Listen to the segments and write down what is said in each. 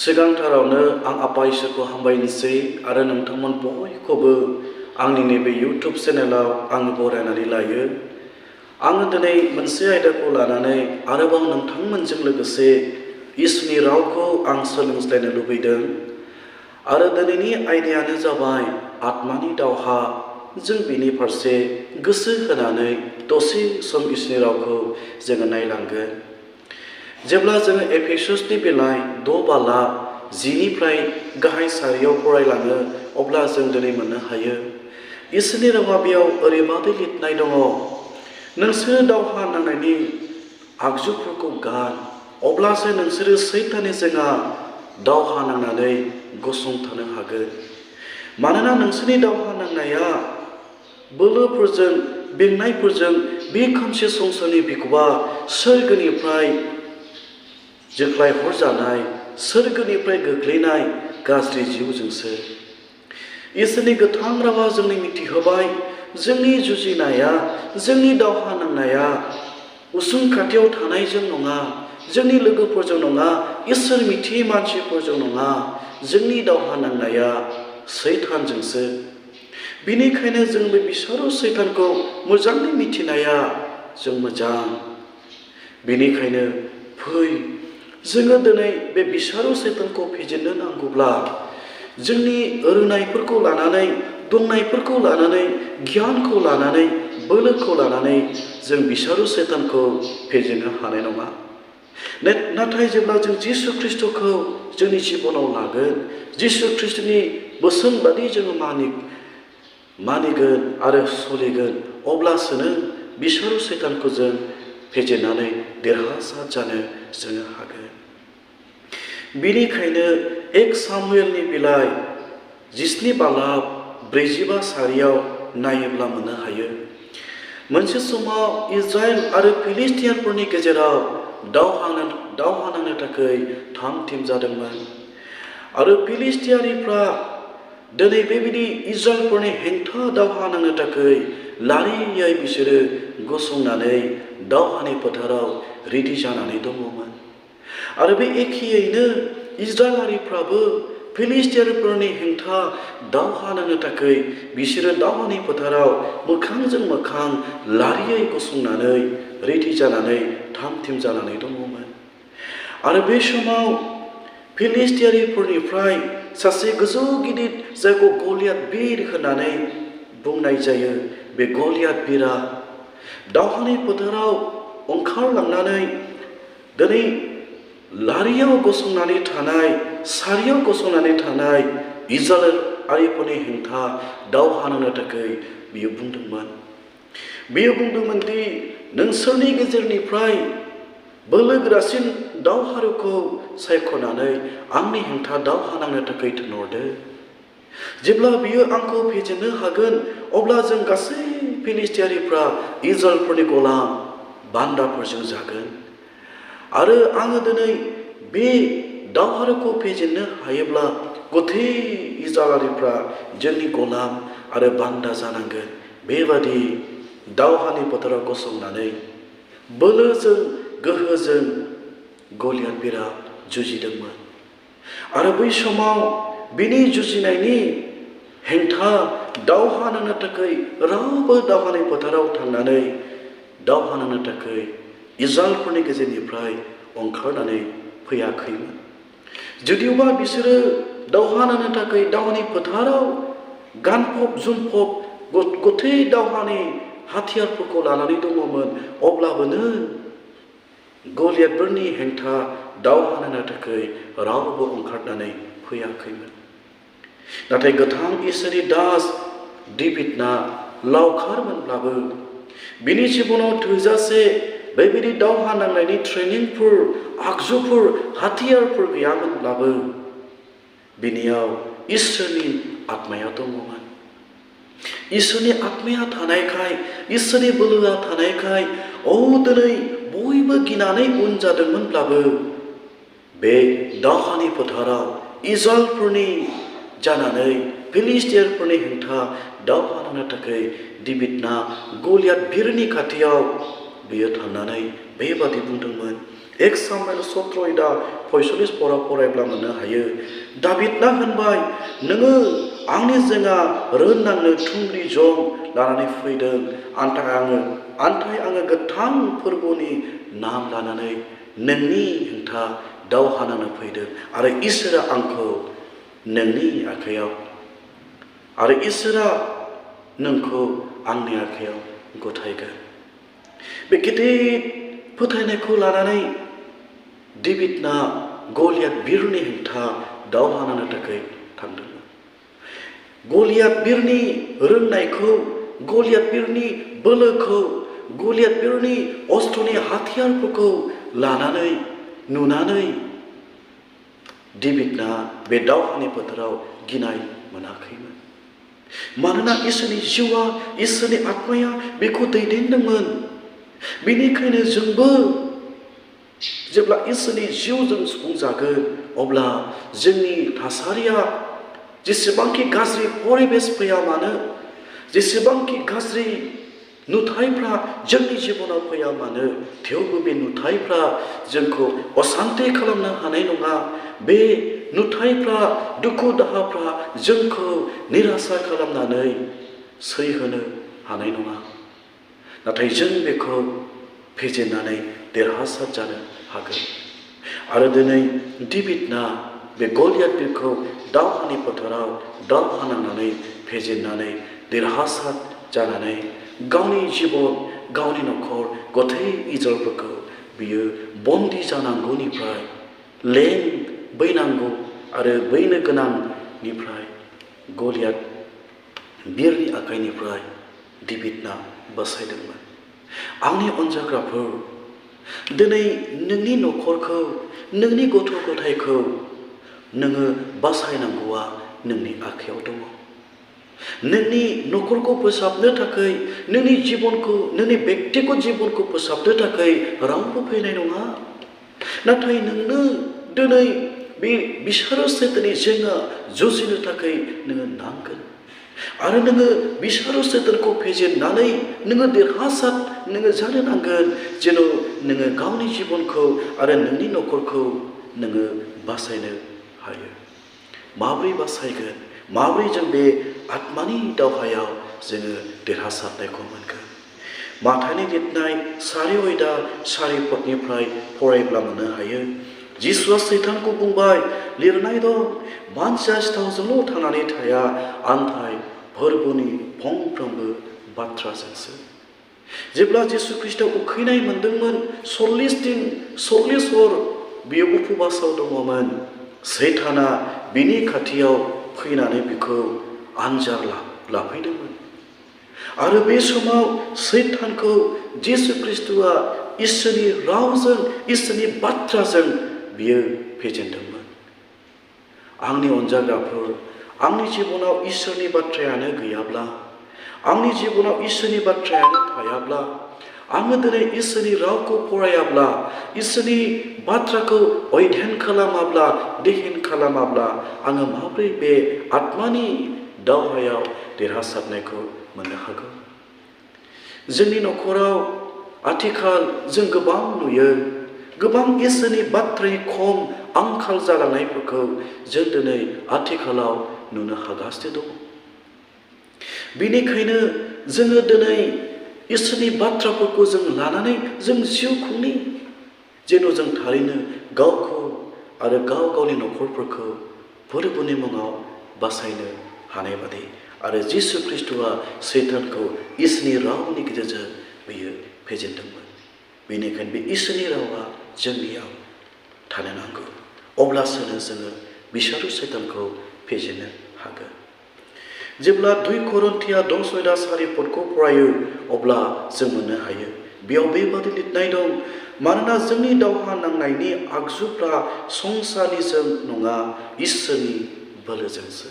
सिगांथारावनो आं आफा इसोरखौ हामबायनोसै आरो नोंथांमोन बयखौबो आंनि नैबे इउट्युब चेनेलाव आङो बरायनानै लायो। आङो दिनै मोनसे आयदाखौ लानानै आरोबाव नोंथांमोनजों लोगोसे इसोरनि रावखौ आं सोलोंज्लायनो लुबैदों आरो दिनैनि आयदायानो जाबाय आत्मानि दावहा। जों बिनि फारसे गोसो होनानै दसे सम इसोरनि रावखौ जोङो नायलांगोन। जेब्ला जोङो एफेससनि बिलाइ 6:10निफ्राय गाहाय सारियाव फरायलाङो अब्ला जों दिनै मोननो हायो इसोरनि रावा बेयाव ओरैबादि लिरनाय दङ, नोंसोरो दावहा नांनायनि आगजुफोरखौ गान, अब्लासो नोंसोरो सैताननि जोंहा दावहा नांनानै गसंथानो हागोन। मानोना नोंसोरनि दावहा नांनाया बोलोफोरजों बेंनायफोरजों बे खोमसि संसारनि बिखुवा सोरगोनिफ्राय जोख्लाय हरजानाय, सोरगोनिफ्राय गोग्लैनाय गाज्रि जिउजोंसो। इसोरनि गोथां रावा जोंनो मिथिहोबाय, जोंनि जुजिनाया, जोंनि दावहा नांनाया उसुं खाथियाव थानायजों नङा, जोंनि लोगोफोरजों नङा, इसोर मिथियै मानसिफोरजों नङा, जोंनि दावहा नांनाया सैतानजोंसो। बिनिखायनो जों बे बिसारु सैतानखौ मोजाङै मिथिनाया जों मोजां। बिनिखायनो फै, जोङो दिनै बे बिसारु सैतानखौ फेजेननो नांगौब्ला जोंनि रोंनायफोरखौ लानानै, दंनायफोरखौ लानानै, गियानखौ लानानै, बोलोखौ लानानै जों बिसारु सैतानखौ फेजेननो हानाय नङा। नाथाय जेब्ला जों जिसु ख्रिस्ट'खौ जोंनि जिबनाव लागोन, जिसु ख्रिस्ट'नि बोसोन बादि जोङो मानिगोन आरो सोलिगोन, अब्लासोनो बिसारु सैतानखौ जों फेजेननानै देरहासार जानो जोङो हागोन। बिनिखायनो 1 सामुएलनि बिलाइ 17:45 नायोब्ला मोननो हायो, मोनसे समाव इजराइल आरो फिलिस्टियानफोरनि गेजेराव दावहा नांनो थाखाय थाम-थिम जादोंमोन आरो फिलिस्टियानिफ्रा दिनै बेबायदि इजराइलफोरनि हेंथा दावहा नांनो थाखाय लारियै बिसोरो गसंनानै दावहानि फोथाराव रेडि जानानै दङमोन। आरो बे एखेयैनो इजराइलारिफ्राबो फिलिस्टियानफोरनि हेंथा दावहा नांनो थाखाय बिसोरो दावहानि फोथाराव मोखांजों मोखां लारियै गसंनानै रेडि जानानै थाम-थिम जानानै दङमोन। आरो बे समाव फिलिस्टियानिफोरनिफ्राय सासे गोजौ गिदिर जायखौ गलियाथ बिर होननानै बुंनाय जायो, बे गलियाथ बिरा दावहानि फोथाराव ओंखारलांनानै दिनै लारियाव गसंनानै थानाय, सारियाव गसंनानै थानाय इजराइलारिफोरनि हेंथा दावहा नांनो थाखाय बियो बुंदोंमोन। बियो बुंदोंमोन दि नोंसोरनि गेजेरनिफ्राय बोलोगोरासिन दावहारुखौ सायख'नानै आंनि हेंथा दावहा नांनो थाखाय थिनहरदो। जेब्ला बियो आंखौ फेजेननो हागोन, अब्ला जों गासै फिलिस्टियारिफ्रा इजराइलफोरनि गलाम बान्दाफोरजों जागोन। आरो आङो दिनै बे दावहारुखौ फेजेननो हायोब्ला गथै इजराइलारिफ्रा जोंनि गलाम आरो बान्दा जानांगोन। बेबादि दावहानि फोथाराव गसंनानै बोलोजों गोहोजों गलियाथ बिरा जुजिदोंमोन। आरो बै समाव बिनि जुजिनायनि हेंथा दावहा नांनो थाखाय रावबो दावहानि फोथाराव थांनानै दावहा नांनो थाखाय इजराइलफोरनि गेजेरनिफ्राय ओंखारनानै फैयाखैमोन। जुदिबा बिसोरो दावहा नांनो थाखाय दावहानि फोथाराव गानफब जोमफब गथै दावहानि हाथियारफोरखौ लानानै दङमोन, अब्लाबोनो गलियाथफोरनि हेंथा दावहा नांनो थाखाय रावबो ओंखारनानै फैयाखैमोन। नाथाय गोथां इसोरनि दास डेभिडना लावखारमोनब्लाबो बिनि जिबनाव थोजासे बेबायदि दावहा नांनायनि ट्रेनिंफोर, आगजुफोर, हाथियारफोर गैयामोनब्लाबो बिनियाव इसोरनि आत्माया दङमोन। इसोरनि आत्माया थानायखाय, इसोरनि बोलोआ थानायखाय दिनै बयबो गिनानै उन जादोंमोनब्लाबो बे दावहानि फोथाराव इजराइलफोरनि जानानै फिलिस्टियानफोरनि हेंथा दावहा नांनो थाखाय डेभिडना गलियाथ बिरनि खाथियाव बियो थांनानै बेबादि बुंदोंमोन, एक सामुएल 17:45 फरायब्ला मोननो हायो। दाबिदना होनबाय, नोङो आंनि जेंना रोननांनो थुंग्रि जं लानानै फैदों, आन्थाय आङो गोथां फोरबोनि नाम लानानै नोंनि हेंथा दावहा नांनो फैदों आरो इसोरा आंखौ नोंनि आखायाव आरो इसोरा नोंखौ आंनि आखायाव गथायगोन। बे गिदिर फोथायनायखौ लानानै दाबिदना गलियात बिरनि हेंथा दावहा नांनो थाखाय थांदोंमोन। गलियात बिरनि रोंनायखौ, गलियात बिरनि बोलोखौ, गलियात बिरनि अस्त्रनि हाथियारफोरखौ नुनानै दाबिदना बे दावहानि फोथाराव गिनाय मोनाखैमोन। मानोना इसोरनि जिउआ, इसोरनि आत्माया बेखौ दैदेनदोंमोन। बेनिखायनो जोंबो जेब्ला इसोरनि जिउजों सुफुंजागोन, अब्ला जोंनि थासारिया जेसेबांखि गाज्रि परिबेस फैया मानो, जेसेबांखि गाज्रि नुथायफ्रा जोंनि जिबनाव फैया मानो, थेवबो बे नुथायफ्रा जोंखौ असान्ति खालामनो हानाय नङा। बे नुथायफ्रा, दुखु दाहाफ्रा जोंखौ निरासा खालामनानै सैहोनो हानाय नङा। नाथाय जों बेखौ फेजेननानै देरहासार जानो हागोन। आरो दिनै दाबिदना बे गलियातखौ दावहानि फोथाराव दावहा नांनानै फेजेननानै देरहासार जानानै गावनि जिबन, गावनि न'खर, गथ' इजराइलफोरखौ बियो बन्दि जानांगौनिफ्राय बैनांगौ आरो बैनो गोनांनिफ्राय गलियात बिरनि आखाइनिफ्राय दाबिदना बासायदोंमोन। आंनि अनजाग्राफोर, दिनै नोंनि न'खरखौ, नोंनि गथ' गथायखौ नोङो बासायनांगौआ नोंनि आखायाव दङ। नोंनि न'खरखौ फोसाबनो थाखाय, नोंनि जिबनखौ, नोंनि बेक्तिगत जिबनखौ फोसाबनो थाखाय रावबो फैनाय नङा। नाथाय नोंनो दिनै बे बिसारो सैताननि जेंना जुजिनो थाखाय नोङो नांगोन। आरो नोङो बिसारो सैतानखौ फेजेननानै नोङो देरहासार नोङो जानो नांगोन, जेन' नोङो गावनि जिबनखौ आरो नोंनि न'खरखौ नोङो बासायनो हायो। माब्रै बासायगोन? माब्रै जों बे आत्मानि दावहायाव जोङो देरहासारनायखौ मोनगोन? माथाइनि लिरनाय 4:4 फरायब्ला मोननो हायो। जिसुआ सैतानखौ बुंबाय, लिरनाय दं, मानसिया सिथावजोंल' थांनानै थाया, आन्थाय फोरबोनि फंफ्रोमबो बाथ्राजोंसो। जेब्ला जिसु ख्रिस्टआ उखैनाय मोनदोंमोन, 40 दिन 40 हर बियो उपबासाव दङमोन। सैताना बिनि खाथियाव फैनानै बिखौ आनजाद लाफैदोंमोन। आरो बे समाव सैतानखौ जिसु ख्रिस्टआ इसोरनि रावजों, इसोरनि बाथ्राजों बियो फेजेनदोंमोन। आंनि अनजाग्राफोर, आंनि जिबनाव इसोरनि बाथ्रायानो गैयाब्ला, आंनि जिबनाव इसोरनि बाथ्रायानो थायाब्ला, आङो दिनै इसोरनि रावखौ फरायाब्ला, इसोरनि बाथ्राखौ अध्ययन खालामाब्ला, ध्यान खालामाब्ला, आङो माब्रै बे आत्मानि दावहायाव देरहासारनायखौ मोननो हागौ? जोंनि न'खराव आथिखाल जों गोबां नुयो, गोबां इसोरनि बाथ्रानि खम आंखाल जालांनायफोरखौ जों दिनै आथिखालाव नुनो हागासिनो दं। बेनिखायनो जोङो दिनै इसोरनि बाथ्राफोरखौ जों लानानै जों जिउ खुंनि, जेन' जों थारैनो गावखौ आरो गावनि न'खरफोरखौ फोरबोनि मुङाव बासायनो हानाय बादि। आरो जिसु ख्रिस्टआ सैतानखौ इसोरनि रावनि गेजेरजों बियो फेजेनदोंमोन। बेनिखायनो बे इसोरनि रावा जोंनियाव थानो नांगौ। अब्लासो जोङो बिसारो सैतानखौ फेजेननो हागोन। जेब्ला 2 करिन्थिया 6:4 फरायो, अब्ला जों मोननो हायो। बेयाव बेबादि लिरनाय दं, मानोना जोंनि दावहा नांनायनि आगजुफ्रा संसारनिजों नङा, इसोरनि बोलोजोंसो।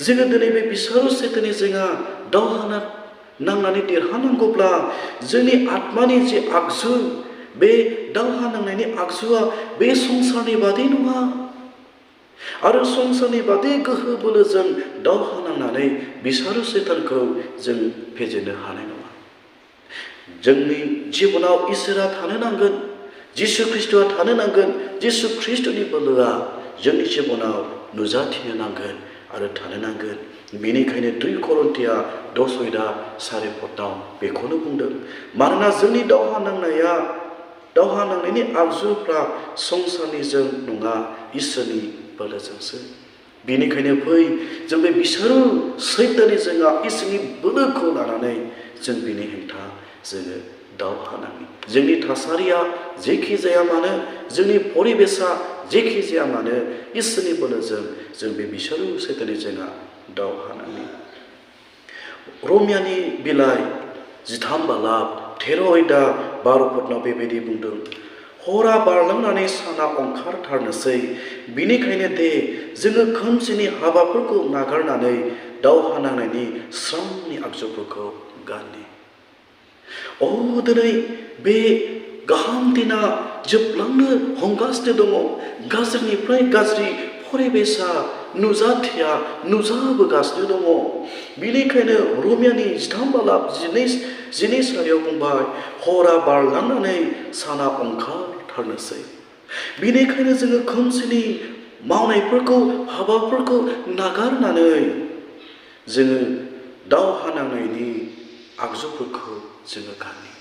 जोङो दिनै बे बिसारो सैताननि जोंहा दावहा नांनानै देरहानांगौब्ला जोंनि आत्मानि जे आगजु, बे दावहा नांनायनि आगजुआ बे संसारनि बादि नङा। आरो संसारनि बादि गोहो बोलोजों दावहा नांनानै बिसारो सैतानखौ जों फेजेननो हानाय नङा। जोंनि जिबनाव इसोरा थानो नांगोन। जिसु ख्रिस्ट'आ थानो नांगोन जिसु ख्रिस्ट'नि बोलोआ जोंनि जिबनाव नुजाथिनो नांगोन आरो थानो नांगोन बेनिखायनो 2 करिन्थिया 10:4 बेखौनो बुंदों मानोना जोंनि दावहा नांनायनि आगजुफ्रा संसारनिजों नङा इसोरनि बोलोजोंसो बेनिखायनो फै जों बे बिसोरो सैताननि जोंहा इसोरनि बोलोखौ लानानै जों बिनि हेंथा जोङो दावहा नाङो जोंनि थासारिया जेखि जाया मानो जोंनि परिबेसा जेखि जाया मानो इसोरनि बोलोजों जों बे बिसोरो सैताननि जोंहा दावहा नाङो रमियानि बिलाइ 13:13 बेबायदि बुंदों हरा बारलांनानै साना ओंखारथारनोसै बिनिखायनो दे जोङो खोमसिनि हाबाफोरखौ नागारनानै दावहा नांनायनि स्रांनि आगजुफोरखौ गाननि दिनै बे गाहाम दिना जोबलांनो हमगासिनो दङ गाज्रिनिफ्राय गाज्रि परिबेसा नुजाबोगासिनो दङ बेनिखायनो रमियानि 13:12 बुंबाय हरा बारलांनानै साना ओंखारथारनोसै बेनिखायनो जोङो खोमसिनि मावनायफोरखौ हाबाफोरखौ नागारनानै जोङो दावहा नांनायनि आगजुफोरखौ जोङो गानो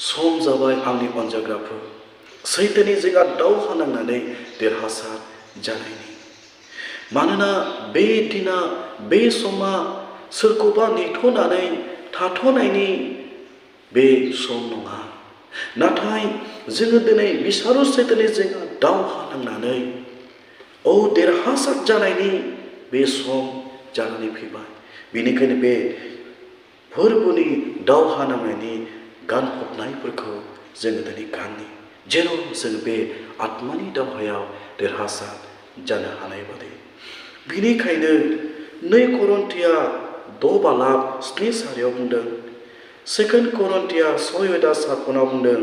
सम जाबाय आंनि अनजाग्राफोर सैताननि जोंहा दावहा नांनानै देरहासार जानायनि मानोना बे दिना बे समा सोरखौबा नेथ'नानै थाथ'नायनि बे सम नङा नाथाय जोङो दिनै बिसारु सैताननि जोंहा दावहा नांनानै देरहासार जानायनि बे सम जानानै फैबाय बेनिखायनो बे फोरबोनि दावहा नांनायनि गानफबनायफोरखौ जोङो दिनै गाननि जेन' जों बे आत्मानि दावहायाव देरहासार जानो हानाय बादि बेनिखायनो 2 करिन्थिया 6:7 बुंदों 2 करिन्थिया 6:7 बुंदों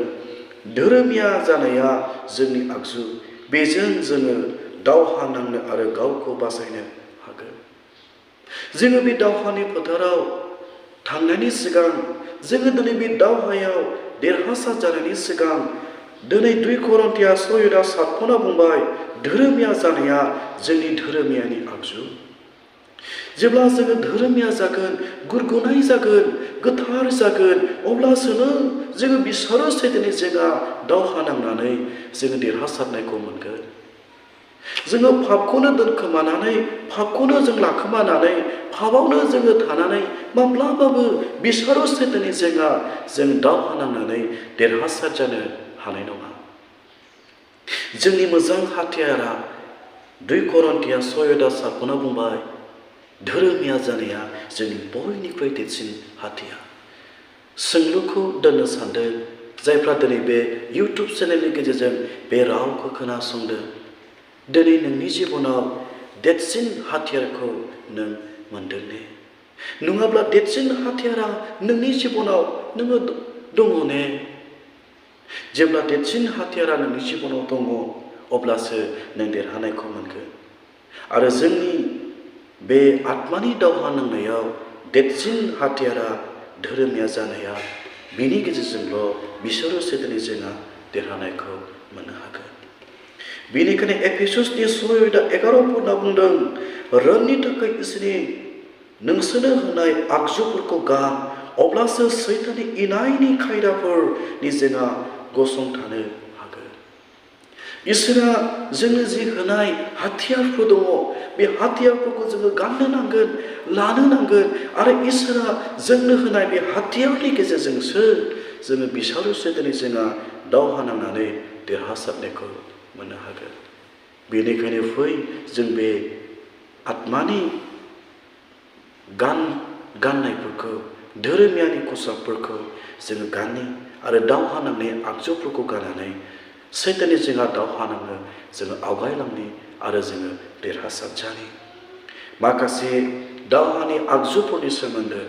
धोरोमिया जानाया जोंनि आगजु बेजों जोङो दावहा नांनो आरो गावखौ बासायनो हागोन जोङो बे दावहानि फोथाराव थांनायनि सिगां जोङो दिनै बे दावहायाव देरहासार जानायनि सिगां दिनै 2 करिन्थिया 6:7 बुंबाय धोरोमिया जानाया जोंनि धोरोमियानि आगजु जेब्ला जोङो धोरोमिया जागोन गुरगुनाय जागोन गोथार जागोन अब्लासो जोङो बिसारो सैताननि जोंहा दावहा नांनानै जोङो देरहासारनायखौ मोनगोन जोङो पापखौनो दोनखोमानानै पापखौनो जों लाखोमानानै पापावनो जोङो थानानै माब्लाबाबो बिसारो सैताननि जोंहा जों दावहा नांनानै देरहासार जानो हानाय नङा जोंनि मोजां हाथियारा 2 करिन्थिया 6:7 बुंबाय धोरोमिया जानाया जोंनि बयनिख्रुइ देरसिन हाथियार सोंलुखौ दोननो सानदों जायफ्रा दिनै बे इउटुब चेनेलनि गेजेरजों बे रावखौ खोनासंदों दिनै नोंनि जिबनाव देरसिन हाथियारखौ नों मोनदों ने नङाब्ला देरसिन हाथियारा नोंनि जिबनाव नोङो दङ ने जेब्ला देरसिन हाथियारा नोंनि जिबनाव दङ अब्लासो नों देरहानायखौ मोनगोन आरो जोंनि बे आत्मानि दावहा नांनायाव देरसिन हाथियारा धोरोमिया जानाया बिनि गेजेरजोंल' बिसोरो सैताननि जोंहा देरहानायखौ मोननो हागोन बेनिखायनो एफेसुसनि 6:11 बुंदों रोंनि थाखाय इसोरनि नोंसोरनो होनाय आगजुफोरखौ गान अब्लासो सैताननि इनायनि खायदाफोरनि जोंहा गसंथानो हागोन इसोरा जोंनो जि होनाय हाथियारफोर दङ बे हाथियारफोरखौ जोङो गाननो नांगोन लानो नांगोन आरो इसोरा जोंनो होनाय बे हाथियारनि गेजेरजोंसो जोङो बिसारो सैताननि जोंहा दावहा नांनानै देरहासारनायखौ मोननो हागोन बेनिखायनो फै जों बे आत्मानि गाननायफोरखौ धोरोमियानि खसाबफोरखौ जोङो गाननि आरो दावहा नांनाय आगजुफोरखौ गाननानै सैताननि जोंहा दावहा नांनो जोङो आवगायलांनि आरो जोङो देरहासार जानि माखासे दावहानि आगजुफोरनि सोमोन्दै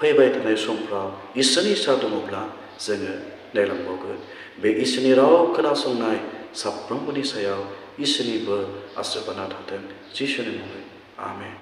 फैबाय थानाय समफ्राव इसोरनि इसा दङब्ला जोङो नायलांबावगोन बे इसोरनि राव खोनासंनाय साफ्रोमबोनि सायाव इसोरनिबो आशीर्बादा थाथों जिसुनि मुङै आमेन।